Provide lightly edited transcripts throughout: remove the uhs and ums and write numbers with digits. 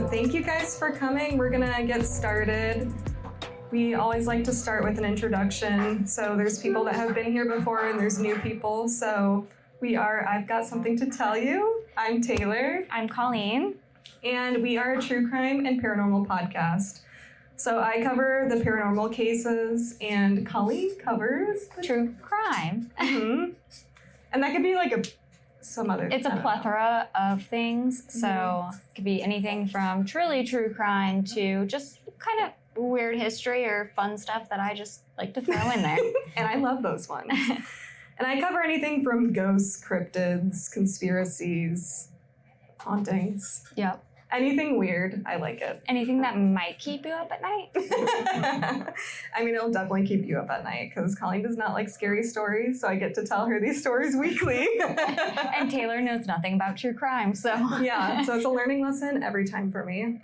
Thank you guys for coming. We're gonna get started. We always like to start with an introduction. So there's people that have been here before and there's new people. So I've got something to tell you. I'm Tayler. I'm Colleen. And we are a true crime and paranormal podcast. So I cover the paranormal cases and Colleen covers the true crime. Mm-hmm. And that could be like some other. It's a plethora of things. So it could be anything from truly true crime to just kind of weird history or fun stuff that I just like to throw in there. And I love those ones. And I cover anything from ghosts, cryptids, conspiracies, hauntings. Yep. Anything weird, I like it. Anything that might keep you up at night. I mean, it'll definitely keep you up at night because Colleen does not like scary stories, so I get to tell her these stories weekly. And Tayler knows nothing about true crime, so. Yeah, so it's a learning lesson every time for me.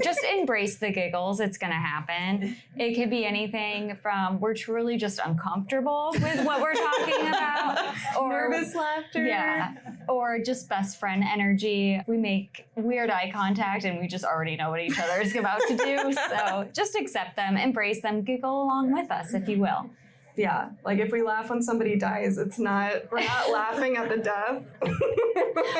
Just embrace the giggles. It's going to happen. It could be anything from we're truly just uncomfortable with what we're talking about. Or nervous laughter. Yeah. Or just best friend energy. We make weird eye contact and we just already know what each other is about to do. So just accept them, embrace them, giggle along with us, if you will. Yeah, like if we laugh when somebody dies, we're not laughing at the death.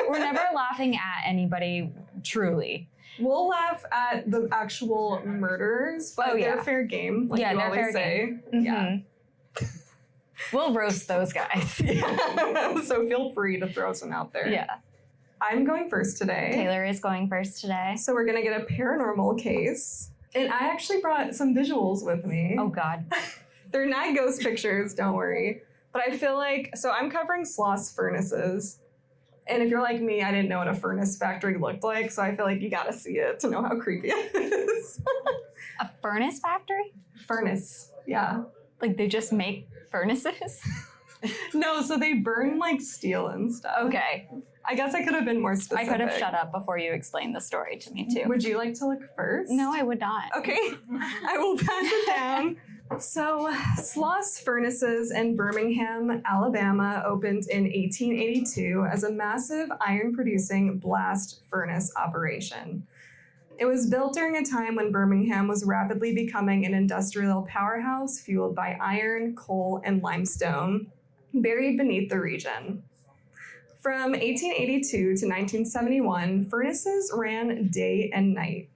We're never laughing at anybody, truly. We'll laugh at the actual murderers, but they're fair game, like you always say. Mm-hmm. Yeah. We'll roast those guys. Yeah. So feel free to throw some out there. Yeah. I'm going first today. Tayler is going first today. So we're going to get a paranormal case. And I actually brought some visuals with me. Oh, God. They're not ghost pictures, don't worry. But I feel like, so I'm covering Sloss Furnaces. And if you're like me, I didn't know what a furnace factory looked like, so I feel like you gotta see it to know how creepy it is. A furnace factory? Furnace, yeah. Like they just make furnaces? No, so they burn like steel and stuff. Okay. I guess I could have been more specific. I could have shut up before you explained the story to me too. Would you like to look first? No, I would not. Okay, I will pass it down. So, Sloss Furnaces in Birmingham, Alabama opened in 1882 as a massive iron-producing blast furnace operation. It was built during a time when Birmingham was rapidly becoming an industrial powerhouse fueled by iron, coal, and limestone, buried beneath the region. From 1882 to 1971, furnaces ran day and night.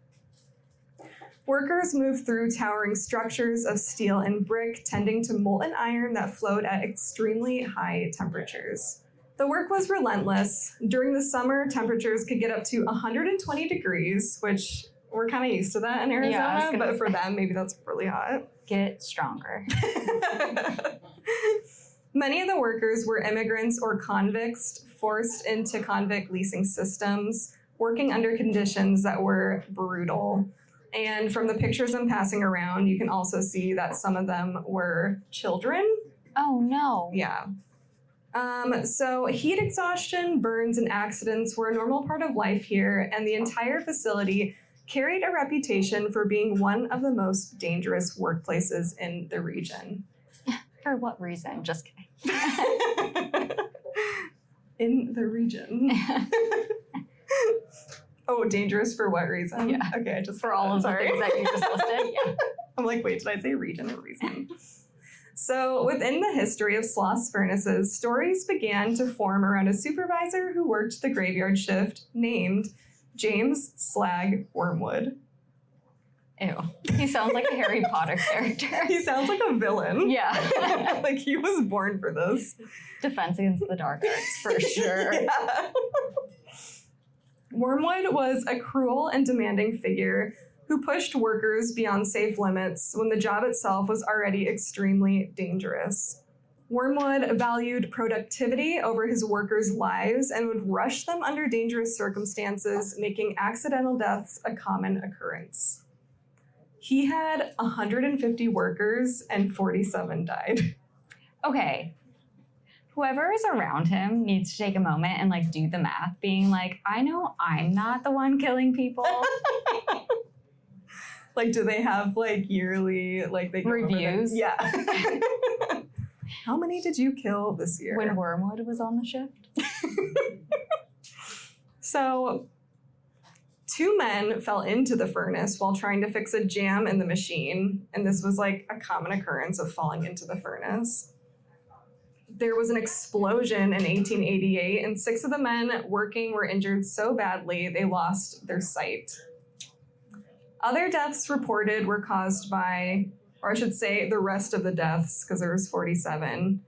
Workers moved through towering structures of steel and brick, tending to molten iron that flowed at extremely high temperatures. The work was relentless. During the summer, temperatures could get up to 120 degrees, which we're kind of used to that in Arizona, but for them, maybe that's really hot. Get stronger. Many of the workers were immigrants or convicts forced into convict leasing systems, working under conditions that were brutal. And from the pictures I'm passing around, you can also see that some of them were children. Oh, no. Yeah. So heat exhaustion, burns, and accidents were a normal part of life here, and the entire facility carried a reputation for being one of the most dangerous workplaces in the region. For what reason? Just kidding. In the region. Oh, dangerous for what reason? Yeah. Okay, I just for all of the things that you just listed. Yeah. I'm like, wait, did I say region or reason? So within the history of Sloss Furnaces, stories began to form around a supervisor who worked the graveyard shift named James Slag Wormwood. Ew. He sounds like a Harry Potter character. He sounds like a villain. Yeah. Like he was born for this. Defense Against the Dark Arts, for sure. Yeah. Wormwood was a cruel and demanding figure who pushed workers beyond safe limits when the job itself was already extremely dangerous. Wormwood valued productivity over his workers' lives and would rush them under dangerous circumstances, making accidental deaths a common occurrence. He had 150 workers and 47 died. Okay. Whoever is around him needs to take a moment and like do the math, being like, I know I'm not the one killing people. Like, do they have like yearly like they reviews? Yeah. How many did you kill this year? When Wormwood was on the shift? So 2 men fell into the furnace while trying to fix a jam in the machine, and this was like a common occurrence of falling into the furnace. There was an explosion in 1888, and 6 of the men working were injured so badly they lost their sight. Other deaths reported were caused by, or I should say the rest of the deaths, because there was 47,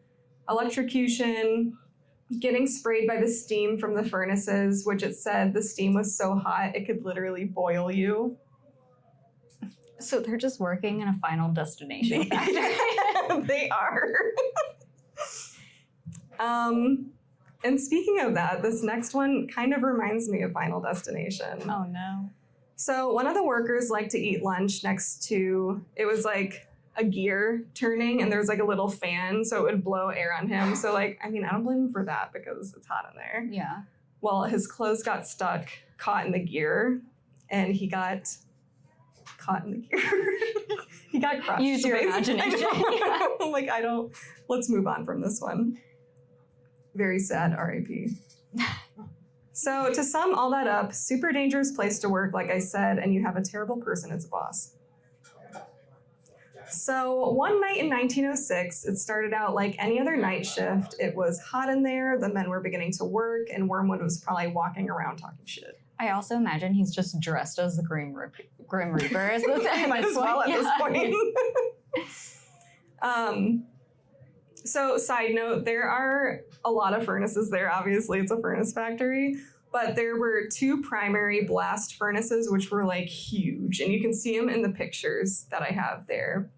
electrocution, getting sprayed by the steam from the furnaces, which it said the steam was so hot it could literally boil you. So they're just working in a Final Destination factory. They are. And speaking of that, this next one kind of reminds me of Final Destination. Oh no. So one of the workers liked to eat lunch next to, it was like a gear turning, and there was like a little fan so it would blow air on him. So like, I mean, I don't blame him for that because it's hot in there. Yeah. Well, his clothes got stuck, caught in the gear, and he got caught in the gear. He got crushed. Use your imagination. Like, let's move on from this one. Very sad, R.I.P. So to sum all that up, super dangerous place to work, like I said, and you have a terrible person as a boss. So one night in 1906, it started out like any other night shift. It was hot in there, the men were beginning to work, and Wormwood was probably walking around talking shit. I also imagine he's just dressed as the Grim Reaper as well at this point. So side note, there are a lot of furnaces there. Obviously, it's a furnace factory. But there were 2 primary blast furnaces, which were like huge. And you can see them in the pictures that I have there.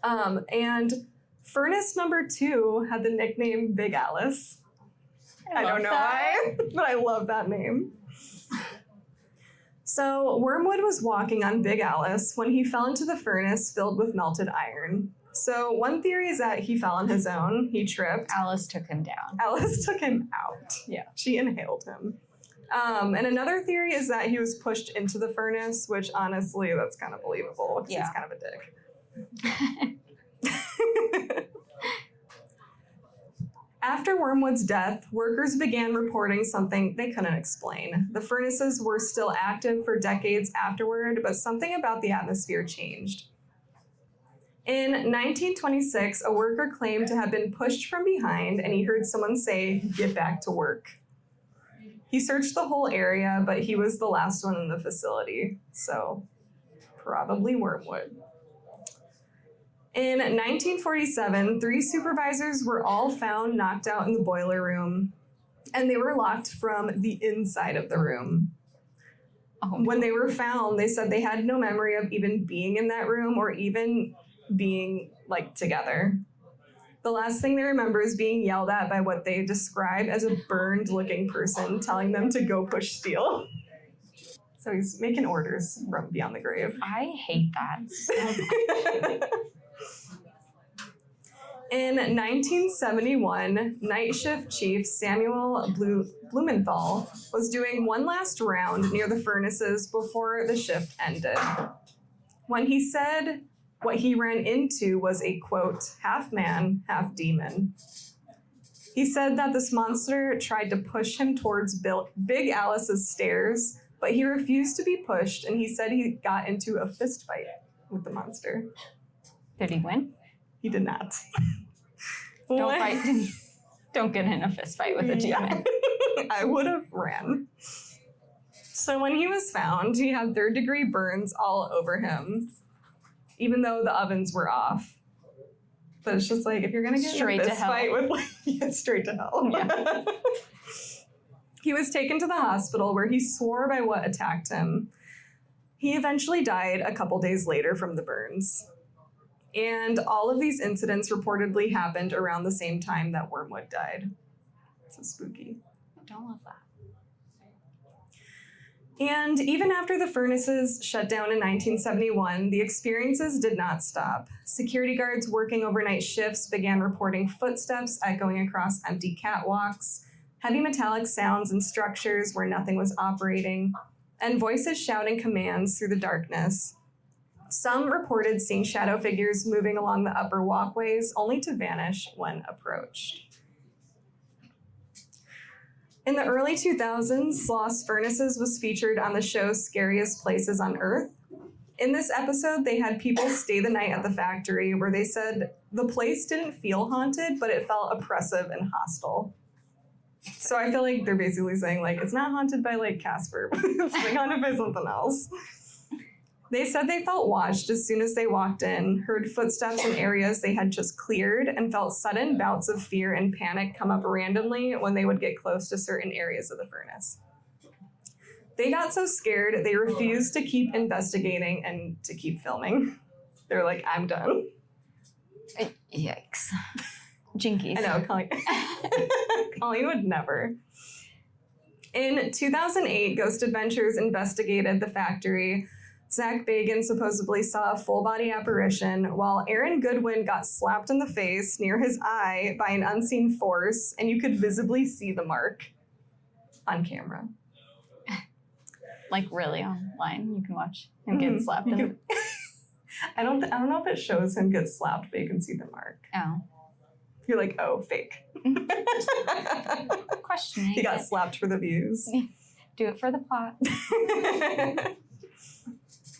And furnace number 2 had the nickname Big Alice. I don't know why, but I love that name. So Wormwood was walking on Big Alice when he fell into the furnace filled with melted iron. So one theory is that he fell on his own. He tripped. Alice took him down. Alice took him out. Yeah, she inhaled him. And another theory is that he was pushed into the furnace, which honestly, that's kind of believable because he's kind of a dick. After Wormwood's death, workers began reporting something they couldn't explain. The furnaces were still active for decades afterward, but something about the atmosphere changed. In 1926, a worker claimed to have been pushed from behind, and he heard someone say, "Get back to work." He searched the whole area, but he was the last one in the facility, so probably Wormwood. In 1947, 3 supervisors were all found knocked out in the boiler room, and they were locked from the inside of the room. When they were found, they said they had no memory of even being in that room or even being like together. The last thing they remember is being yelled at by what they describe as a burned looking person telling them to go push steel. So he's making orders from beyond the grave. I hate that so much. In 1971, night shift chief Samuel Blumenthal was doing one last round near the furnaces before the shift ended. When he said what he ran into was a, quote, half man, half demon. He said that this monster tried to push him towards Big Alice's stairs, but he refused to be pushed, and he said he got into a fist fight with the monster. Did he win? He did not. Don't get in a fist fight with a demon. I would have ran. So when he was found, he had 3rd-degree burns all over him, even though the ovens were off. But it's just like, if you're gonna get straight in a fist fight with, like, straight to hell. Yeah. He was taken to the hospital where he swore by what attacked him. He eventually died a couple days later from the burns. And all of these incidents reportedly happened around the same time that Wormwood died. So spooky. Don't love that. And even after the furnaces shut down in 1971, the experiences did not stop. Security guards working overnight shifts began reporting footsteps echoing across empty catwalks, heavy metallic sounds in structures where nothing was operating, and voices shouting commands through the darkness. Some reported seeing shadow figures moving along the upper walkways, only to vanish when approached. In the early 2000s, Sloss Furnaces was featured on the show Scariest Places on Earth. In this episode, they had people stay the night at the factory where they said the place didn't feel haunted, but it felt oppressive and hostile. So I feel like they're basically saying, like, it's not haunted by, like, Casper. It's, like, haunted by something else. They said they felt watched as soon as they walked in, heard footsteps in areas they had just cleared, and felt sudden bouts of fear and panic come up randomly when they would get close to certain areas of the furnace. They got so scared, they refused to keep investigating and to keep filming. They're like, I'm done. Yikes. Jinkies. I know, Colleen. Colleen would never. In 2008, Ghost Adventures investigated the factory. Zach Bagan supposedly saw a full-body apparition, while Aaron Goodwin got slapped in the face near his eye by an unseen force, and you could visibly see the mark on camera. Like really online, you can watch him get slapped. I don't know if it shows him get slapped, but you can see the mark. Oh. You're like, oh, fake. Questioning. He got slapped for the views. Do it for the plot.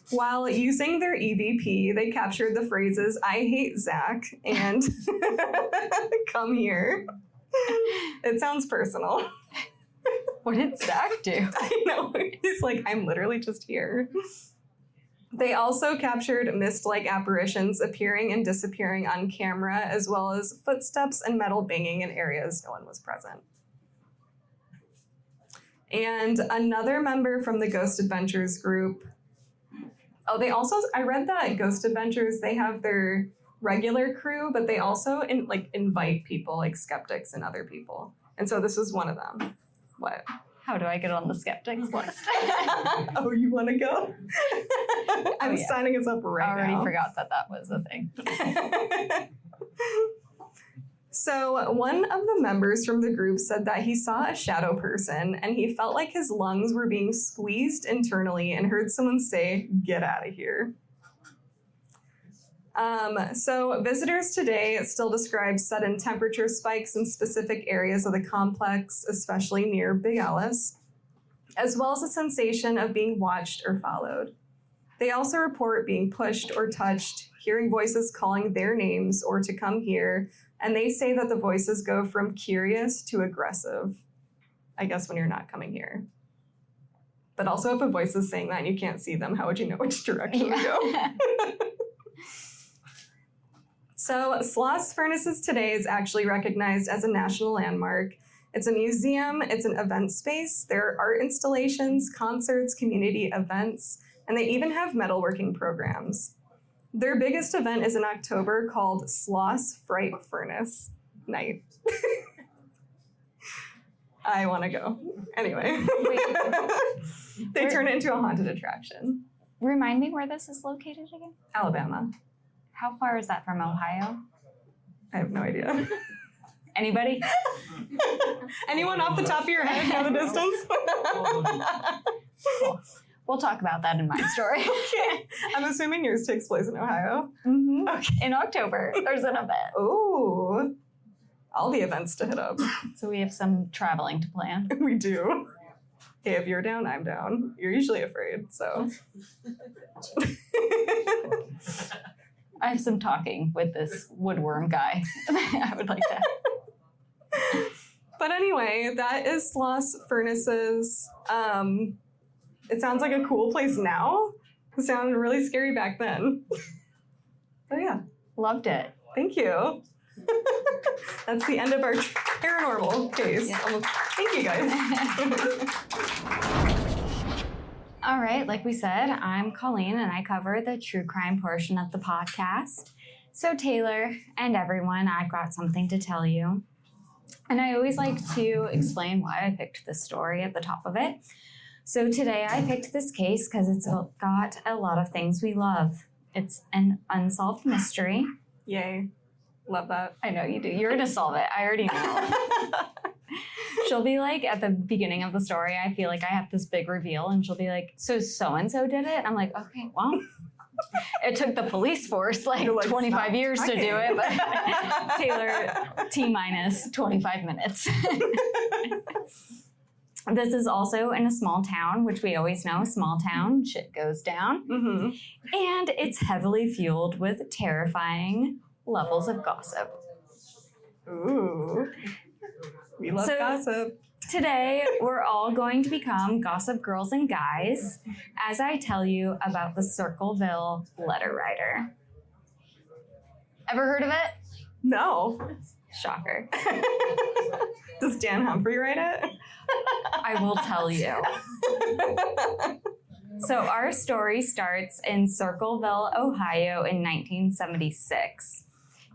While using their EVP, they captured the phrases, I hate Zach, and come here. It sounds personal. What did Zach do? I know. He's like, I'm literally just here. They also captured mist-like apparitions appearing and disappearing on camera, as well as footsteps and metal banging in areas no one was present. And another member from the Ghost Adventures group. Oh, they also, I read that Ghost Adventures, they have their regular crew, but they also invite people, like skeptics and other people. And so this was one of them. What? How do I get on the skeptics list? Oh, you want to go? I'm signing us up right now. I already forgot that was a thing. So one of the members from the group said that he saw a shadow person and he felt like his lungs were being squeezed internally and heard someone say, get out of here. So visitors today still describe sudden temperature spikes in specific areas of the complex, especially near Big Alice, as well as a sensation of being watched or followed. They also report being pushed or touched, hearing voices calling their names or to come here, and they say that the voices go from curious to aggressive, I guess when you're not coming here. But also if a voice is saying that and you can't see them, how would you know which direction to go? So Sloss Furnaces today is actually recognized as a national landmark. It's a museum, it's an event space, there are art installations, concerts, community events, and they even have metalworking programs. Their biggest event is in October called Sloss Furnace Night. I want to go. Anyway. They turn it into a haunted attraction. Remind me where this is located again? Alabama. How far is that from Ohio? I have no idea. Anybody? Anyone off the top of your head know the distance? Cool. We'll talk about that in my story. Okay. I'm assuming yours takes place in Ohio. Mm-hmm. Okay. In October, there's an event. Ooh. All the events to hit up. So we have some traveling to plan. We do. Hey, if you're down, I'm down. You're usually afraid, so. I have some talking with this woodworm guy. I would like to. But anyway, that is Sloss Furnaces. It sounds like a cool place now. It sounded really scary back then. But yeah. Loved it. Thank you. That's the end of our paranormal case. Yeah. Thank you, guys. All right, like we said, I'm Colleen and I cover the true crime portion of the podcast. So Tayler and everyone, I've got something to tell you. And I always like to explain why I picked this story at the top of it. So today I picked this case because it's got a lot of things we love. It's an unsolved mystery. Yay. Love that. I know you do. You're going to solve it. I already know. She'll be like, at the beginning of the story, I feel like I have this big reveal, and she'll be like, so-and-so did it? I'm like, okay, well, it took the police force like 25 years to do it, but Tayler, T-minus 25 minutes. This is also in a small town, which we always know, small town, shit goes down. Mm-hmm. And it's heavily fueled with terrifying levels of gossip. Ooh. We love gossip. Today, we're all going to become gossip girls and guys as I tell you about the Circleville Letter Writer. Ever heard of it? No. Shocker. Does Dan Humphrey write it? I will tell you. So our story starts in Circleville, Ohio in 1976.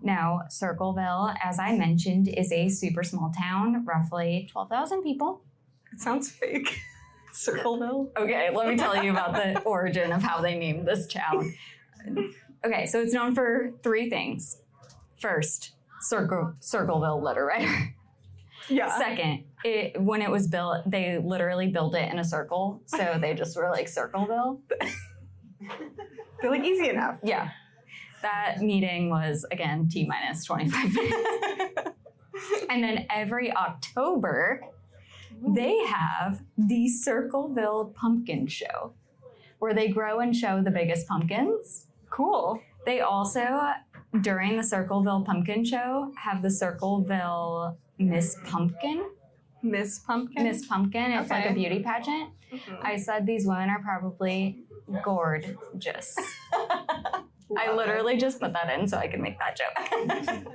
Now, Circleville, as I mentioned, is a super small town, roughly 12,000 people. It sounds fake. Circleville? Okay, let me tell you about the origin of how they named this town. Okay, so it's known for 3 things. First, Circleville Letter Writer. Yeah. Second, when it was built, they literally built it in a circle, so they just were like Circleville. They're like easy enough. Yeah. That meeting was, again, T-minus 25 minutes. And then every October, they have the Circleville Pumpkin Show, where they grow and show the biggest pumpkins. Cool. They also, during the Circleville Pumpkin Show, have the Circleville Miss Pumpkin. Miss Pumpkin? Miss Pumpkin. It's like a beauty pageant. Mm-hmm. I said these women are probably gorgeous. I literally just put that in so I could make that joke.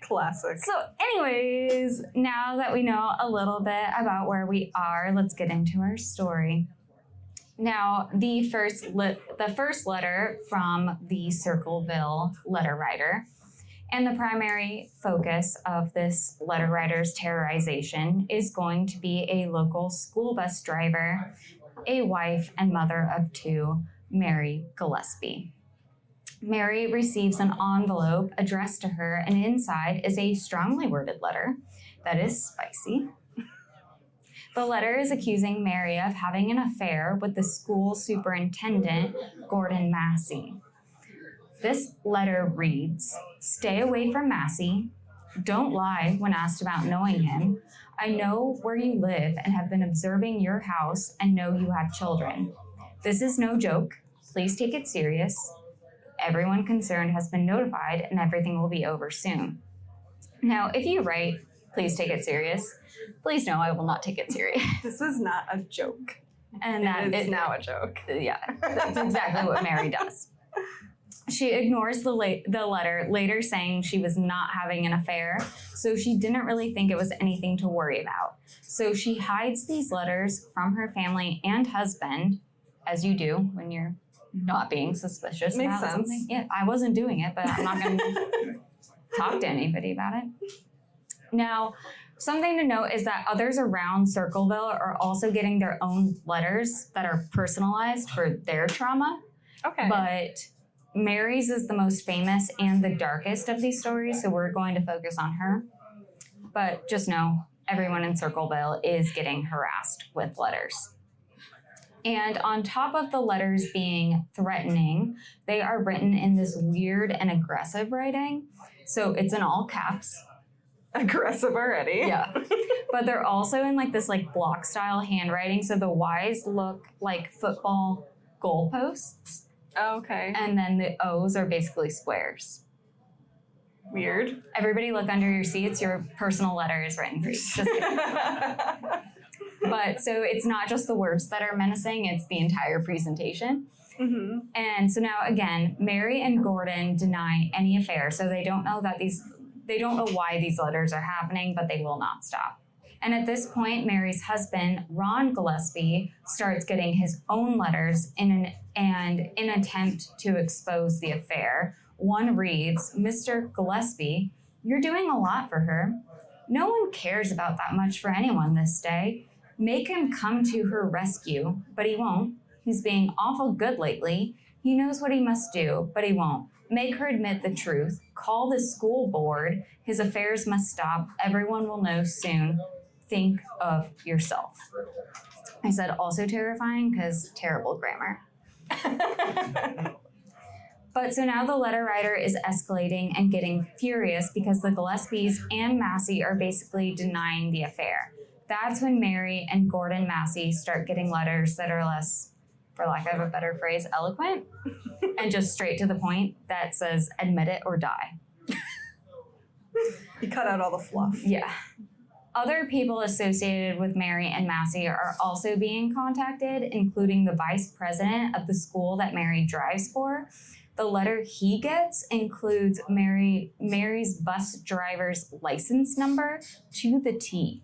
Classic. So anyways, now that we know a little bit about where we are, let's get into our story. Now, the first letter from the Circleville Letter Writer, and the primary focus of this letter writer's terrorization is going to be a local school bus driver, a wife and mother of 2, Mary Gillespie. Mary receives an envelope addressed to her, and inside is a strongly worded letter that is spicy. The letter is accusing Mary of having an affair with the school superintendent, Gordon Massey. This letter reads, "Stay away from Massey. Don't lie when asked about knowing him. I know where you live and have been observing your house and know you have children. This is no joke. Please take it serious. Everyone concerned has been notified and everything will be over soon." Now, if you write, "Please take it serious," please know I will not take it serious. This is not a joke. And that is now a joke. Yeah, that's exactly what Mary does. She ignores the letter, later saying she was not having an affair, so she didn't really think it was anything to worry about. So she hides these letters from her family and husband, as you do when you're not being suspicious Makes about sense. something. Yeah, I wasn't doing it, but I'm not going to talk to anybody about it. Now, something to note is that others around Circleville are also getting their own letters that are personalized for their trauma. Okay. But Mary's is the most famous and the darkest of these stories, so we're going to focus on her. But just know, everyone in Circleville is getting harassed with letters. And on top of the letters being threatening, they are written in this weird and aggressive writing. So it's in all caps. Aggressive already. Yeah. But they're also in like this like block style handwriting. So the Y's look like football goalposts. Oh, okay. And then the O's are basically squares. Weird. Everybody look under your seats. Your personal letter is written for you. Just kidding. But so it's not just the words that are menacing, it's the entire presentation. Mm-hmm. And so now again, Mary and Gordon deny any affair. So they don't know why these letters are happening, but they will not stop. And at this point, Mary's husband, Ron Gillespie, starts getting his own letters in an attempt to expose the affair. One reads, "Mr. Gillespie, you're doing a lot for her. No one cares about that much for anyone this day. Make him come to her rescue, but he won't. He's being awful good lately. He knows what he must do, but he won't. Make her admit the truth. Call the school board. His affairs must stop. Everyone will know soon. Think of yourself." I said also terrifying because terrible grammar. But so now the letter writer is escalating and getting furious because the Gillespies and Massey are basically denying the affair. That's when Mary and Gordon Massey start getting letters that are less, for lack of a better phrase, eloquent, and just straight to the point that says, admit it or die. You cut out all the fluff. Yeah. Other people associated with Mary and Massey are also being contacted, including the vice president of the school that Mary drives for. The letter he gets includes Mary's bus driver's license number to the T,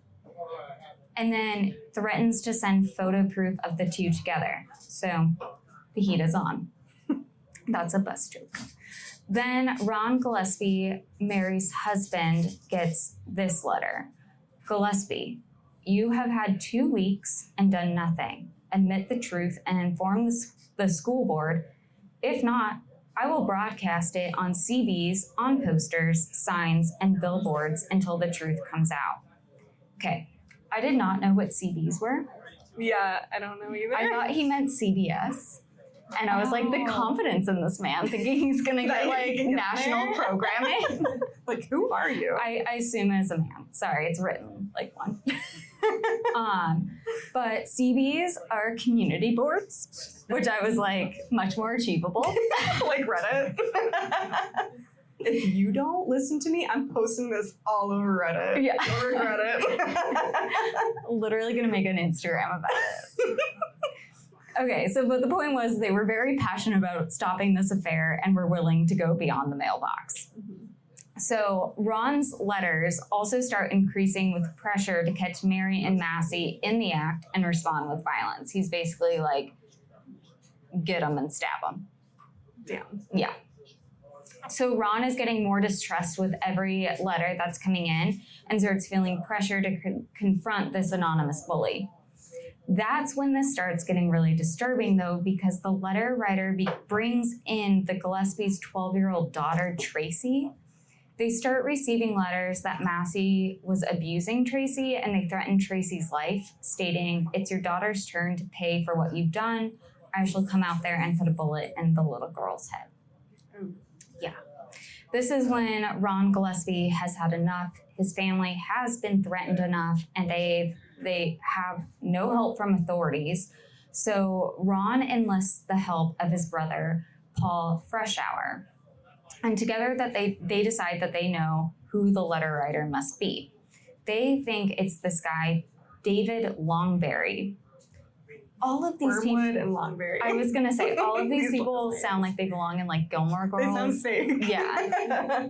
and then threatens to send photo proof of the two together. So the heat is on. That's a bus joke. Then Ron Gillespie, Mary's husband, gets this letter. Gillespie, you have had 2 weeks and done nothing. Admit the truth and inform the school board. If not, I will broadcast it on CBs, on posters, signs, and billboards until the truth comes out. Okay, I did not know what CBs were. Yeah, I don't know either. I thought he meant CBS. And I was like, the confidence in this man, thinking he's going to get like national programming. Like, who are you? I assume it's a man. Sorry, it's written like one. But CBs are community boards, which I was like, much more achievable. Like Reddit. If you don't listen to me, I'm posting this all over Reddit. Yeah. You'll regret it. Literally going to make an Instagram about it. Okay, but the point was they were very passionate about stopping this affair and were willing to go beyond the mailbox. Mm-hmm. So Ron's letters also start increasing with pressure to catch Mary and Massey in the act and respond with violence. He's basically like, get them and stab them. Damn. Yeah. So Ron is getting more distressed with every letter that's coming in and starts feeling pressure to confront this anonymous bully. That's when this starts getting really disturbing, though, because the letter writer brings in the Gillespie's 12-year-old daughter, Tracy. They start receiving letters that Massey was abusing Tracy, and they threaten Tracy's life, stating, it's your daughter's turn to pay for what you've done. I shall come out there and put a bullet in the little girl's head. Ooh. Yeah. This is when Ron Gillespie has had enough. His family has been threatened enough, and they have no help from authorities. So Ron enlists the help of his brother, Paul Freshour. And together that they decide that they know who the letter writer must be. They think it's this guy, David Longberry. All of these Wormwood people, and Longberry. I was gonna say, all of these people sound like they belong in like Gilmore Girls. They sound fake. Yeah.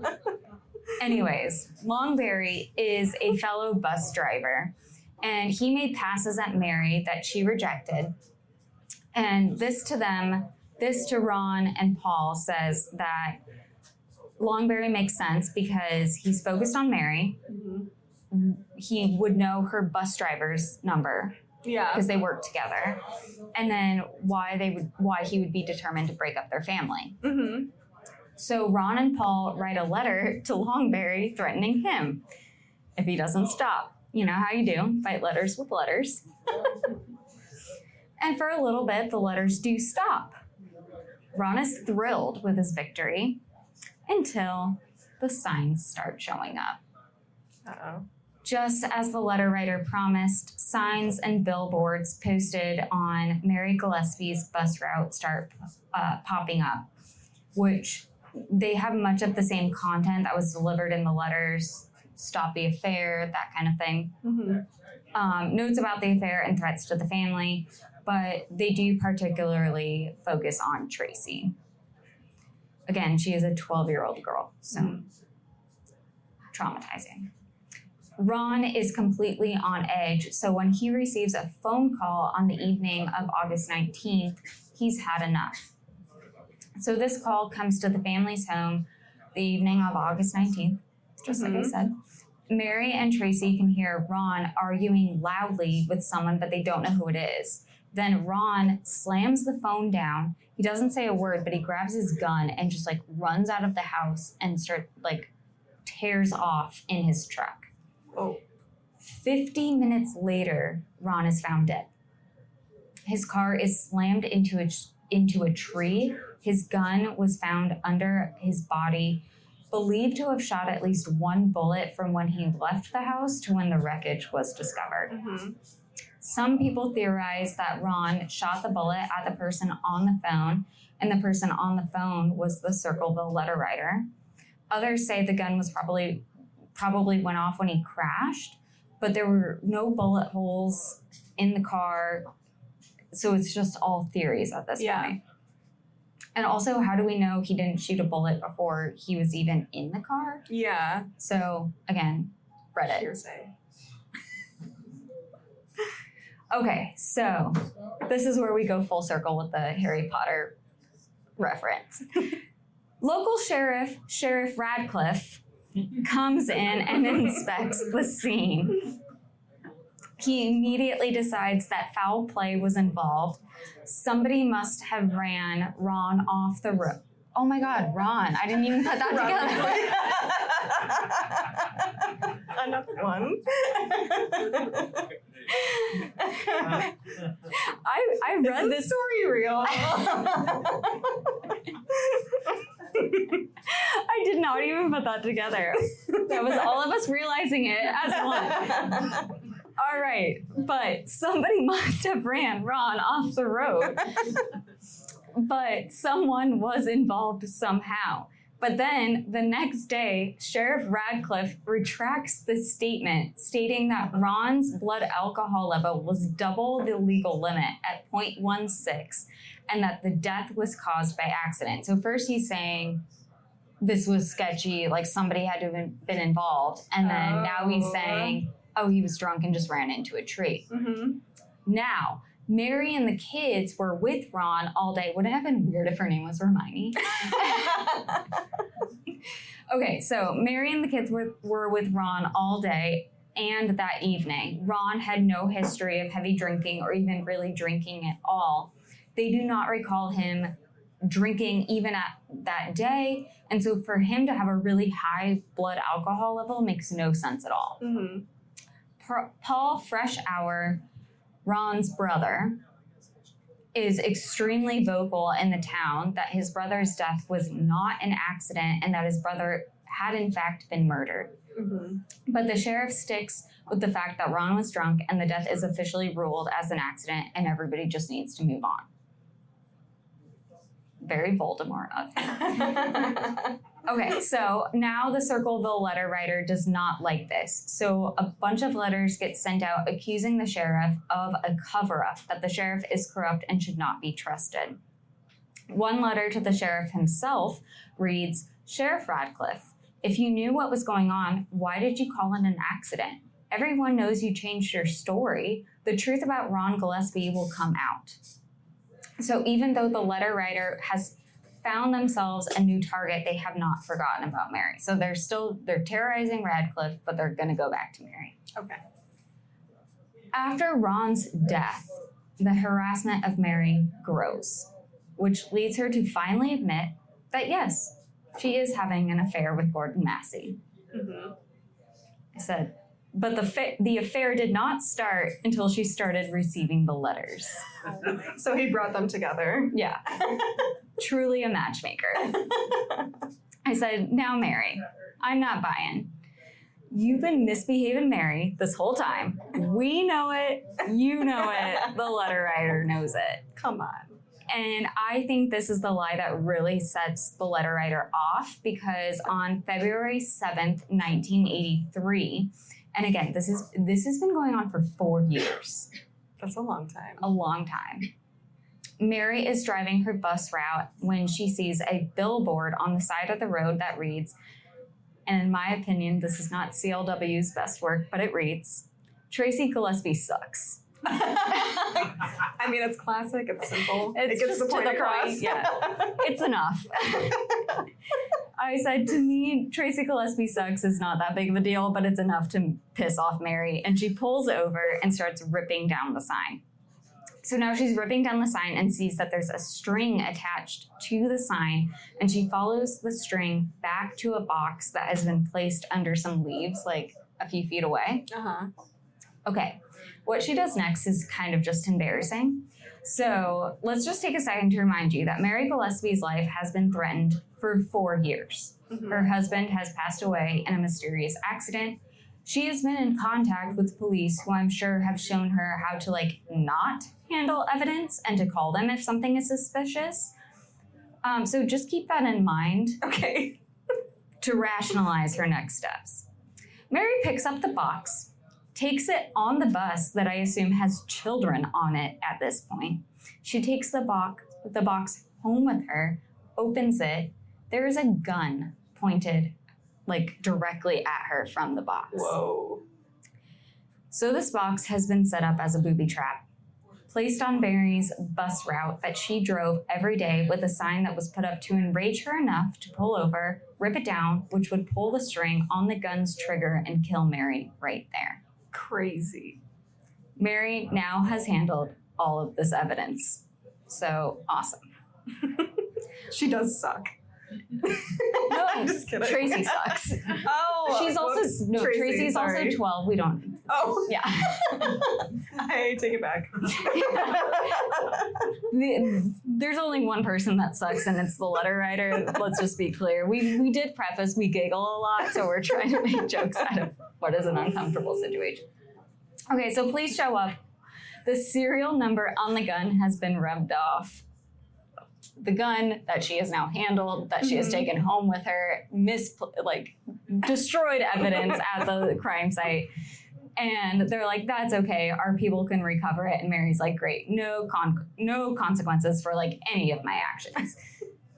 Anyways, Longberry is a fellow bus driver, and he made passes at Mary that she rejected. And this to Ron and Paul says that Longberry makes sense because he's focused on Mary. Mm-hmm. He would know her bus driver's number. Yeah. Because they work together. And then why he would be determined to break up their family. Mm-hmm. So Ron and Paul write a letter to Longberry threatening him if he doesn't stop. You know how you do, fight letters with letters. And for a little bit, the letters do stop. Ron is thrilled with his victory until the signs start showing up. Uh-oh. Just as the letter writer promised, signs and billboards posted on Mary Gillespie's bus route start popping up, which they have much of the same content that was delivered in the letters, stop the affair, that kind of thing. Mm-hmm. Notes about the affair and threats to the family, but they do particularly focus on Tracy. Again, she is a 12-year-old girl, so traumatizing. Ron is completely on edge, so when he receives a phone call on the evening of August 19th, he's had enough. So this call comes to the family's home the evening of August 19th, just like I said. Mary and Tracy can hear Ron arguing loudly with someone, but they don't know who it is. Then Ron slams the phone down. He doesn't say a word, but he grabs his gun and just like runs out of the house and tears off in his truck. Oh. 50 minutes later, Ron is found dead. His car is slammed into a tree. His gun was found under his body believed to have shot at least one bullet from when he left the house to when the wreckage was discovered. Mm-hmm. Some people theorize that Ron shot the bullet at the person on the phone, and the person on the phone was the Circleville Letter Writer. Others say the gun was probably went off when he crashed, but there were no bullet holes in the car, so it's just all theories at this point. And also, how do we know he didn't shoot a bullet before he was even in the car? Yeah. So, again, Reddit. Hearsay. Okay, so this is where we go full circle with the Harry Potter reference. Local Sheriff Radcliffe, comes in and inspects the scene. He immediately decides that foul play was involved. Somebody must have ran Ron off the road. Oh my God, Ron. I didn't even put that together. Another one. I read this story real. I did not even put that together. That was all of us realizing it as one. All right, but somebody must have ran Ron off the road. But someone was involved somehow. But then the next day, Sheriff Radcliffe retracts the statement stating that Ron's blood alcohol level was double the legal limit at 0.16 and that the death was caused by accident. So first he's saying this was sketchy, like somebody had to have been involved. And then now he's saying, oh, he was drunk and just ran into a tree. Mm-hmm. Now, Mary and the kids were with Ron all day. Wouldn't it have been weird if her name was Hermione? Okay, so Mary and the kids were with Ron all day and that evening. Ron had no history of heavy drinking or even really drinking at all. They do not recall him drinking even at that day. And so for him to have a really high blood alcohol level makes no sense at all. Mm-hmm. Paul Freshour, Ron's brother, is extremely vocal in the town that his brother's death was not an accident and that his brother had in fact been murdered. Mm-hmm. But the sheriff sticks with the fact that Ron was drunk and the death is officially ruled as an accident and everybody just needs to move on. Very Voldemort of him. Okay, so now the Circleville Letter Writer does not like this. So a bunch of letters get sent out accusing the sheriff of a cover-up, that the sheriff is corrupt and should not be trusted. One letter to the sheriff himself reads, Sheriff Radcliffe, if you knew what was going on, why did you call it an accident? Everyone knows you changed your story. The truth about Ron Gillespie will come out. So even though the letter writer has found themselves a new target, they have not forgotten about Mary. So they're terrorizing Radcliffe, but they're going to go back to Mary. Okay. After Ron's death, the harassment of Mary grows, which leads her to finally admit that yes, she is having an affair with Gordon Massey. Mm-hmm. I said, but the affair did not start until she started receiving the letters. So he brought them together. Yeah. Truly a matchmaker. I said, now Mary, I'm not buying. You've been misbehaving, Mary, this whole time. We know it. You know it. The letter writer knows it. Come on. And I think this is the lie that really sets the letter writer off, because on February 7th, 1983, and again, this has been going on for 4 years. That's a long time. A long time. Mary is driving her bus route when she sees a billboard on the side of the road that reads, and in my opinion, this is not CLW's best work, but it reads, Tracy Gillespie sucks. I mean, it's classic. It's simple. It gets the point across. Yeah, it's enough. I said, to me, Tracy Gillespie sucks is not that big of a deal, but it's enough to piss off Mary. And she pulls over and starts ripping down the sign. So now she's ripping down the sign and sees that there's a string attached to the sign. And she follows the string back to a box that has been placed under some leaves, like a few feet away. Uh-huh. Okay. What she does next is kind of just embarrassing. So let's just take a second to remind you that Mary Gillespie's life has been threatened for 4 years. Her husband has passed away in a mysterious accident. She has been in contact with police who I'm sure have shown her how to not handle evidence and to call them if something is suspicious. So just keep that in mind. Okay. To rationalize her next steps. Mary picks up the box, takes it on the bus that I assume has children on it at this point. She takes the box home with her, opens it. There is a gun pointed directly at her from the box. Whoa. So this box has been set up as a booby trap, placed on Mary's bus route that she drove every day with a sign that was put up to enrage her enough to pull over, rip it down, which would pull the string on the gun's trigger and kill Mary right there. Crazy. Mary now has handled all of this evidence. So awesome. She does suck. No, I'm just kidding. Tracy sucks. Oh, She's also Tracy's sorry. also 12. We don't. Oh, Yeah. I take it back. There's only one person that sucks, and it's the letter writer. Let's just be clear. We did preface we giggle a lot, so we're trying to make jokes out of what is an uncomfortable situation. Okay, so please show up. The serial number on the gun has been rubbed off. The gun that she has now handled, that she has taken home with her, destroyed evidence at the crime site. And they're like, that's okay. Our people can recover it. And Mary's like, great. No consequences for any of my actions.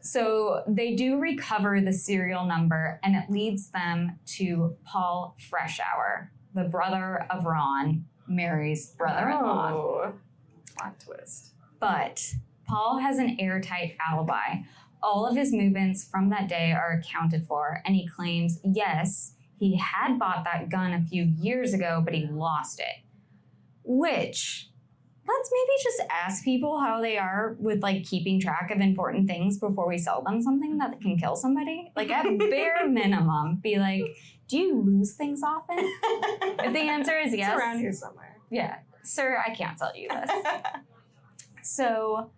So they do recover the serial number, and it leads them to Paul Freshour, the brother of Ron, Mary's brother-in-law. Oh, plot twist. But Paul has an airtight alibi. All of his movements from that day are accounted for, and he claims, yes, he had bought that gun a few years ago, but he lost it. Which, let's maybe just ask people how they are with keeping track of important things before we sell them something that can kill somebody. At bare minimum, be like, do you lose things often? If the answer is yes. It's around here somewhere. Yeah. Sir, I can't sell you this. So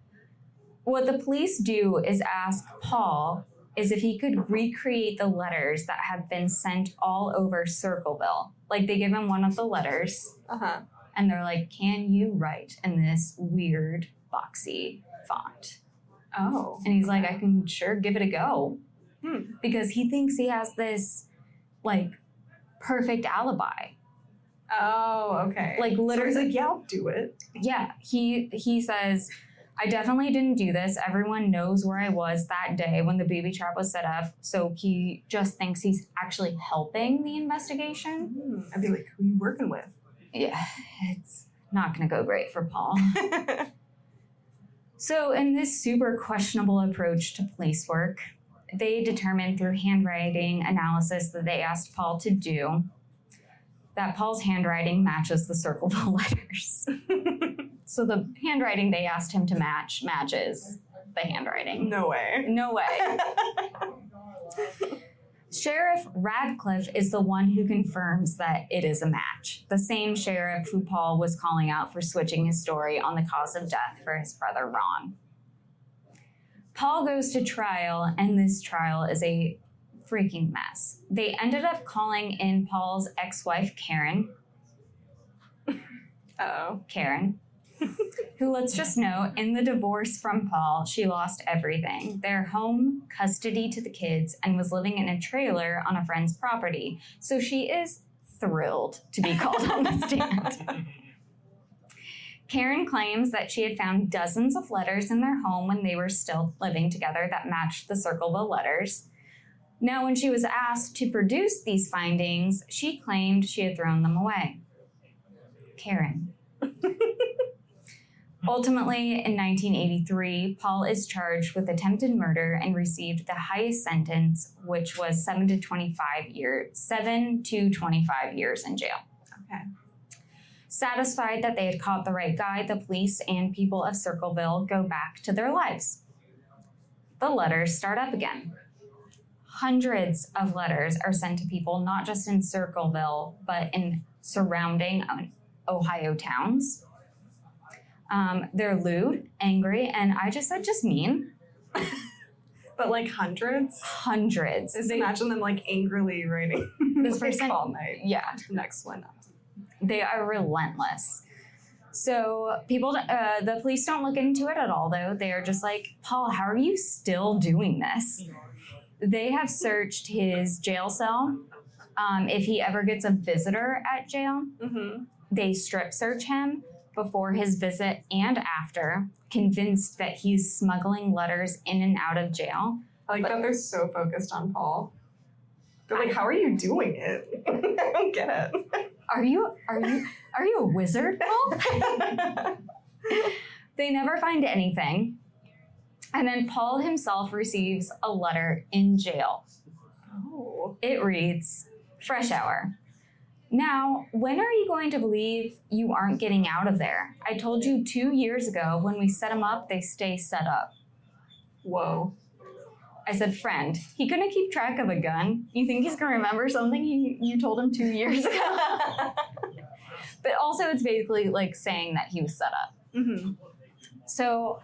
what the police do is ask Paul is if he could recreate the letters that have been sent all over Circleville. They give him one of the letters, and they're like, can you write in this weird, boxy font? Oh. And he's like, I can sure give it a go. Because he thinks he has this, perfect alibi. Oh, okay. Literally. So he's like, yeah, I'll do it. Yeah, he says, I definitely didn't do this. Everyone knows where I was that day when the booby trap was set up. So he just thinks he's actually helping the investigation. I'd be like, who are you working with? Yeah, it's not going to go great for Paul. So in this super questionable approach to police work, they determined through handwriting analysis that they asked Paul to do that Paul's handwriting matches the Circleville letters. So the handwriting they asked him to matches the handwriting. No way. No way. Sheriff Radcliffe is the one who confirms that it is a match. The same sheriff who Paul was calling out for switching his story on the cause of death for his brother Ron. Paul goes to trial, and this trial is a freaking mess. They ended up calling in Paul's ex-wife, Karen. Karen. Who, let's just note, in the divorce from Paul, she lost everything. Their home, custody to the kids, and was living in a trailer on a friend's property. So she is thrilled to be called on the stand. Karen claims that she had found dozens of letters in their home when they were still living together that matched the Circleville letters. Now, when she was asked to produce these findings, she claimed she had thrown them away. Karen. Ultimately, in 1983, Paul is charged with attempted murder and received the highest sentence, which was 7 to 25 years in jail. Okay. Satisfied that they had caught the right guy, the police and people of Circleville go back to their lives. The letters start up again. Hundreds of letters are sent to people, not just in Circleville, but in surrounding Ohio towns. They're lewd, angry, and I just said just mean. But like hundreds? Hundreds. Just imagine them like angrily writing This like, person, all night. yeah, Next one up. they are relentless. So the police don't look into it at all, though. They are just like, Paul, how are you still doing this? They have searched his jail cell. If he ever gets a visitor at jail, they strip search him before his visit and after, convinced that he's smuggling letters in and out of jail. I like that they're so focused on Paul. They're like, how are you doing it? I don't get it. Are you a wizard, Paul? They never find anything. And then Paul himself receives a letter in jail. Oh. It reads, "Fresh hour. Now, when are you going to believe you aren't getting out of there? I told you 2 years ago when we set them up, they stay set up." Whoa. I said, friend, he couldn't keep track of a gun. You think he's going to remember something you told him 2 years ago? But also it's basically like saying that he was set up. So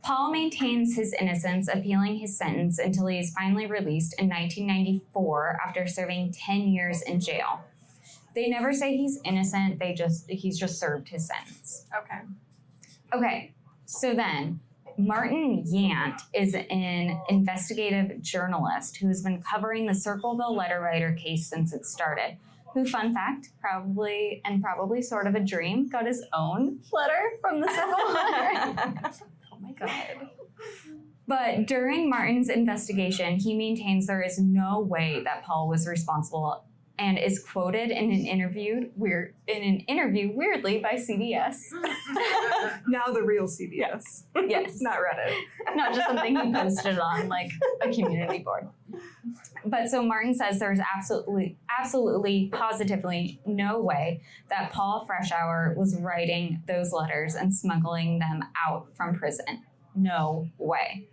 Paul maintains his innocence, appealing his sentence until he is finally released in 1994 after serving 10 years in jail. They never say he's innocent. He's just served his sentence. Okay, so then Martin Yant is an investigative journalist who has been covering the Circleville Letter Writer case since it started. Who, fun fact, probably sort of a dream, got his own letter from the Circleville Letter. Oh my God. But during Martin's investigation, he maintains there is no way that Paul was responsible, and is quoted in an interview weirdly by CBS. Now the real CBS. Yes. Not Reddit. Not just something he posted on like a community board. But so Martin says there's absolutely, positively no way that Paul Freshour was writing those letters and smuggling them out from prison. No way.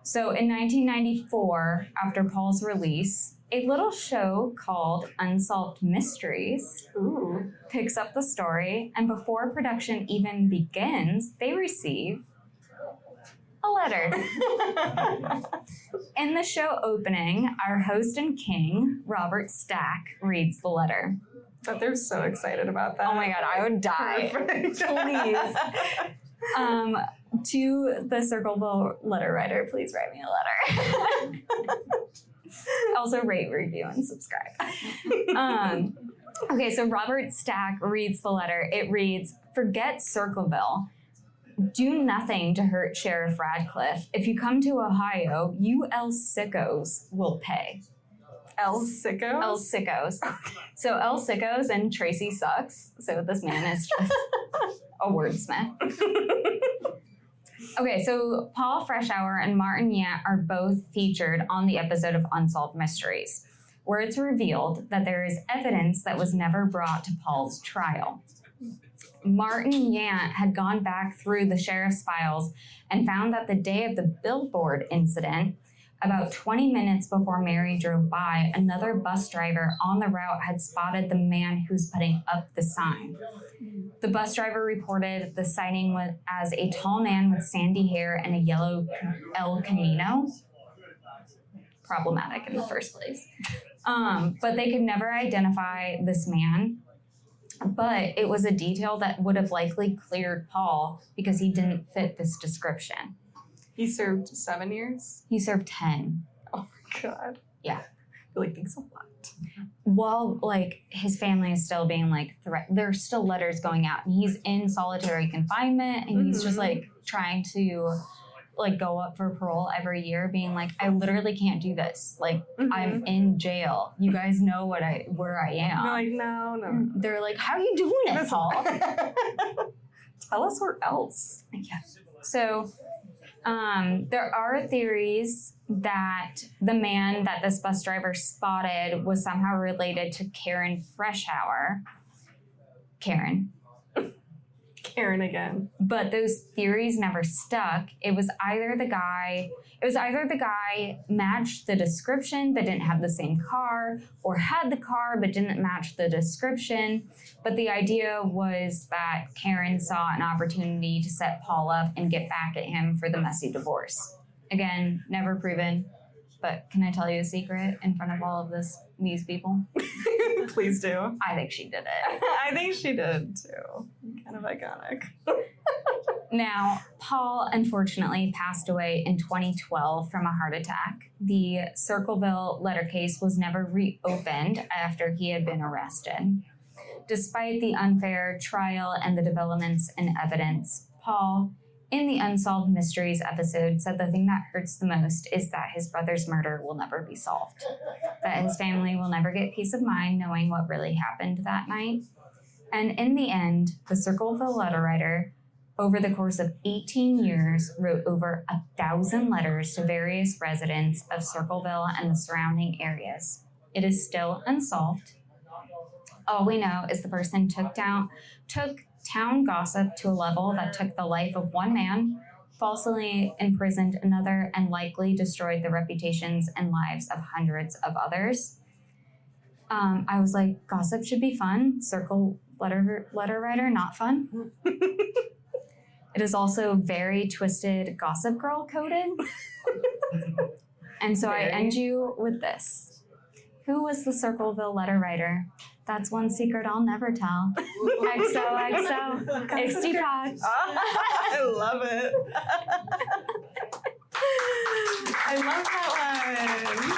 So in 1994, after Paul's release, a little show called Unsolved Mysteries picks up the story, and before production even begins, they receive a letter. In the show opening, our host and king, Robert Stack, reads the letter. But they're so excited about that. Oh my God, I would die. Perfect. Please. To the Circleville Letter Writer, please write me a letter. Also rate, review, and subscribe. Okay, so Robert Stack reads the letter. It reads, "Forget Circleville. Do nothing to hurt Sheriff Radcliffe. If you come to Ohio, you El Sickos will pay." El Sickos? El Sickos. So El Sickos and Tracy Sucks. So this man is just a wordsmith. Okay, so Paul Freshour and Martin Yant are both featured on the episode of Unsolved Mysteries, where it's revealed that there is evidence that was never brought to Paul's trial. Martin Yant had gone back through the sheriff's files and found that the day of the billboard incident, about 20 minutes before Mary drove by, another bus driver on the route had spotted the man who's putting up the sign. The bus driver reported the sighting as a tall man with sandy hair and a yellow El Camino. Problematic in the first place. But they could never identify this man. But it was a detail that would have likely cleared Paul because he didn't fit this description. He served 7 years? He served 10. Oh my God. Yeah. Like, thanks a lot. While, like, his family is still being, like, there's still letters going out, and he's in solitary confinement, and he's just, like, trying to, like, go up for parole every year, being like, I literally can't do this. Like, I'm in jail. You guys know where I am. You're like, no. They're like, how are you doing it, Paul? Tell us where else. Yeah. So, there are theories that the man that this bus driver spotted was somehow related to Karen Freshour. Karen again. But those theories never stuck. It was either the guy matched the description but didn't have the same car, or had the car but didn't match the description. But the idea was that Karen saw an opportunity to set Paul up and get back at him for the messy divorce. Again, never proven. But can I tell you a secret in front of all of these people? Please do. I think she did it. I think she did too. Kind of iconic. Now, Paul unfortunately passed away in 2012 from a heart attack. The Circleville Letter case was never reopened after he had been arrested. Despite the unfair trial and the developments in evidence, Paul, in the Unsolved Mysteries episode, said the thing that hurts the most is that his brother's murder will never be solved, that his family will never get peace of mind knowing what really happened that night. And in the end, the Circleville Letter Writer, over the course of 18 years, wrote over 1,000 letters to various residents of Circleville and the surrounding areas. It is still unsolved. All we know is the person took town gossip to a level that took the life of one man, falsely imprisoned another, and likely destroyed the reputations and lives of hundreds of others. I was like, gossip should be fun. Letter writer, not fun. It is also very twisted Gossip Girl coded. And so I end you with this. Who was the Circleville Letter Writer? That's one secret I'll never tell. XOXO. XGSTY Pod. I love it. I love that one.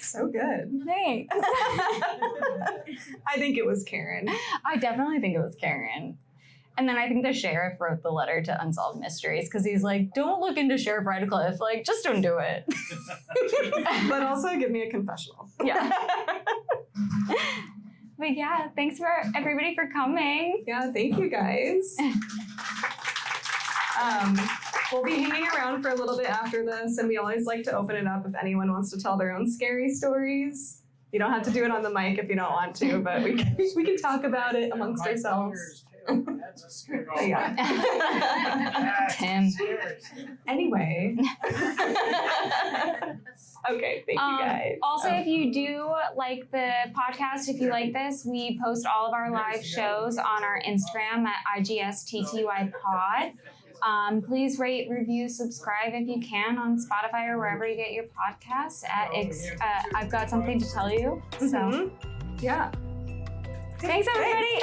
So good. Thanks. I think it was Karen. I definitely think it was Karen. And then I think the sheriff wrote the letter to Unsolved Mysteries because he's like, don't look into Sheriff Radcliffe. Like, just don't do it. But also give me a confessional. Yeah. But yeah, thanks for everybody for coming. Yeah, thank you guys. We'll be hanging around for a little bit after this, and we always like to open it up if anyone wants to tell their own scary stories. You don't have to do it on the mic if you don't want to, but we can talk about it amongst ourselves. That's a scary Yeah. Tim. Anyway. Okay, thank you guys. Also, if you do like the podcast, if you like this, we post all of our live shows on our Instagram at XGSTY Pod. Please rate, review, subscribe if you can on Spotify or wherever you get your podcasts. I've got something to tell you. So, Yeah. Thanks everybody.